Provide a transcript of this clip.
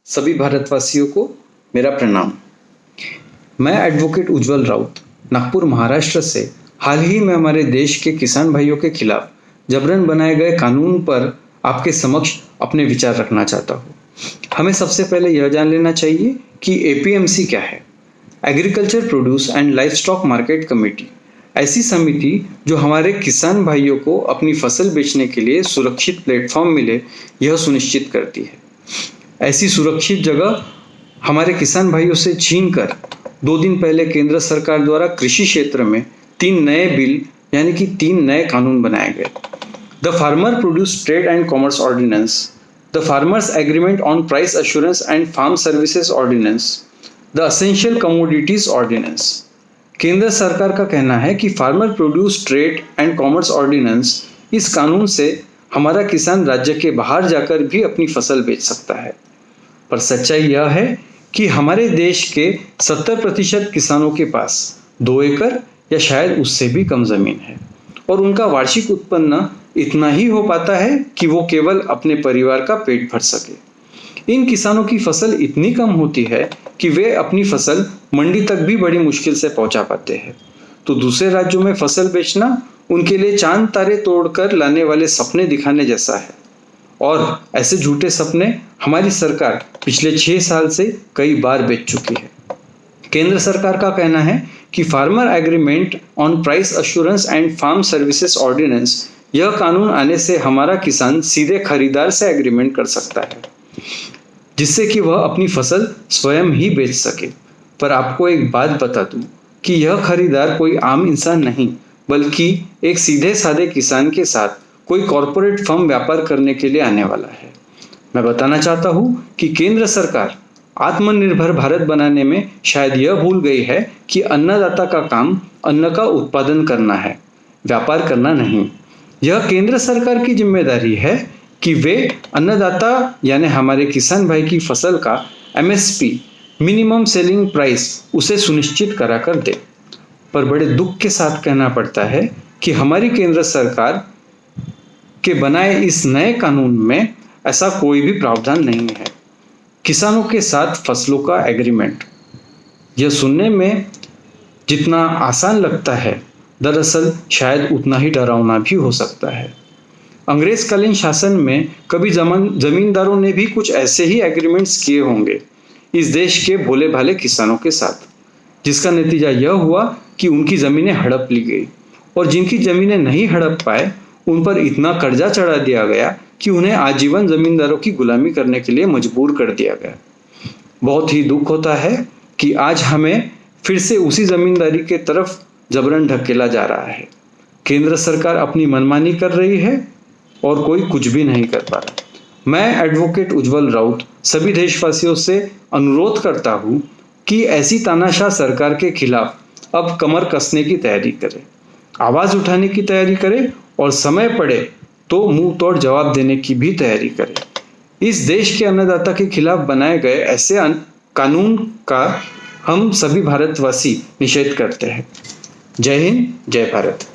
सभी भारतवासियों को मेरा प्रणाम। मैं एडवोकेट उज्जवल राउत नागपुर महाराष्ट्र से हाल ही में हमारे देश के किसान भाइयों के खिलाफ जबरन बनाए गए कानून पर आपके समक्ष अपने विचार रखना चाहता हूँ। हमें सबसे पहले यह जान लेना चाहिए कि एपीएमसी क्या है। Agriculture produce and life stock market committee ऐसी समिति जो हमारे किसान भाइयों को अपनी फसल बेचने के लिए सुरक्षित प्लेटफॉर्म मिले, यह सुनिश्चित करती है। ऐसी सुरक्षित जगह हमारे किसान भाइयों से छीन कर 2 दिन पहले केंद्र सरकार द्वारा कृषि क्षेत्र में 3 नए बिल यानी कि 3 नए कानून बनाए गए। The farmer produce trade and commerce ordinance, the farmers agreement on price assurance and farm services ordinance, the essential commodities ordinance. केंद्र सरकार का कहना है कि farmer produce trade and commerce ordinance, इस कानून से हमारा किसान राज्य के बाहर जाकर भी अपनी फसल बेच सकता है। पर सच्चाई यह है कि हमारे देश के 70% किसानों के पास 2 एकड़ या शायद उससे भी कम जमीन है और उनका वार्षिक उत्पन्न इतना ही हो पाता है कि वो केवल अपने परिवार का पेट भर सके। इन किसानों की फसल इतनी कम होती है कि वे अपनी फसल मंडी तक भी बड़ी मुश्किल से पहुंचा पाते हैं। तो दूसरे राज्यों में फसल बेचना उनके लिए चांद तारे तोड़कर लाने वाले सपने दिखाने जैसा है। और ऐसे झूठे सपने हमारी सरकार पिछले 6 साल से कई बार बेच चुकी है। केंद्र सरकार का कहना है कि farmer agreement on price assurance and farm services ordinance, यह कानून आने से हमारा किसान सीधे खरीदार से एग्रीमेंट कर सकता है जिससे कि वह अपनी फसल स्वयं ही बेच सके। पर आपको एक बात बता दूं कि यह खरीदार कोई आम इंसान नहीं, बल्कि एक सीधे साधे किसान के साथ कोई कॉरपोरेट फर्म व्यापार करने के लिए आने वाला है। मैं बताना चाहता हूं कि केंद्र सरकार आत्मनिर्भर भारत बनाने में शायद यह भूल गई है कि अन्नदाता का काम अन्न का उत्पादन करना है, व्यापार करना नहीं। यह केंद्र सरकार की जिम्मेदारी है कि वे अन्नदाता यानी हमारे किसान भाई की फसल का एमएसपी, मिनिमम सेलिंग प्राइस, उसे सुनिश्चित करा कर दे। पर बड़े दुख के साथ कहना पड़ता है कि हमारी केंद्र सरकार के बनाए इस नए कानून में ऐसा कोई भी प्रावधान नहीं है। किसानों के साथ फसलों का एग्रीमेंट, यह सुनने में जितना आसान लगता है, दरअसल शायद उतना ही डरावना भी हो सकता है। अंग्रेजकालीन शासन में कभी जमींदारों ने भी कुछ ऐसे ही एग्रीमेंट्स किए होंगे इस देश के भोले भाले किसानों के साथ, जिसका नतीजा यह हुआ कि उनकी जमीनें हड़प ली गई और जिनकी जमीनें नहीं हड़प पाए उन पर इतना कर्जा चढ़ा दिया गया कि उन्हें आजीवन जमींदारों की गुलामी करने के लिए मजबूर कर दिया गया। बहुत ही दुख होता है कि आज हमें फिर से उसी जमींदारी के तरफ जबरन ढकेला जा रहा है। केंद्र सरकार अपनी मनमानी कर रही है और कोई कुछ भी नहीं कर पा रहा। मैं एडवोकेट उज्जवल राउत सभी देशवासियों से अनुरोध करता हूं कि ऐसी तानाशाह सरकार के खिलाफ अब कमर कसने की तैयारी करें, आवाज उठाने की तैयारी करें और समय पड़े तो मुंह तोड़ जवाब देने की भी तैयारी करें। इस देश के अन्नदाता के खिलाफ बनाए गए ऐसे कानून का हम सभी भारतवासी निषेध करते हैं। जय हिंद, जय भारत।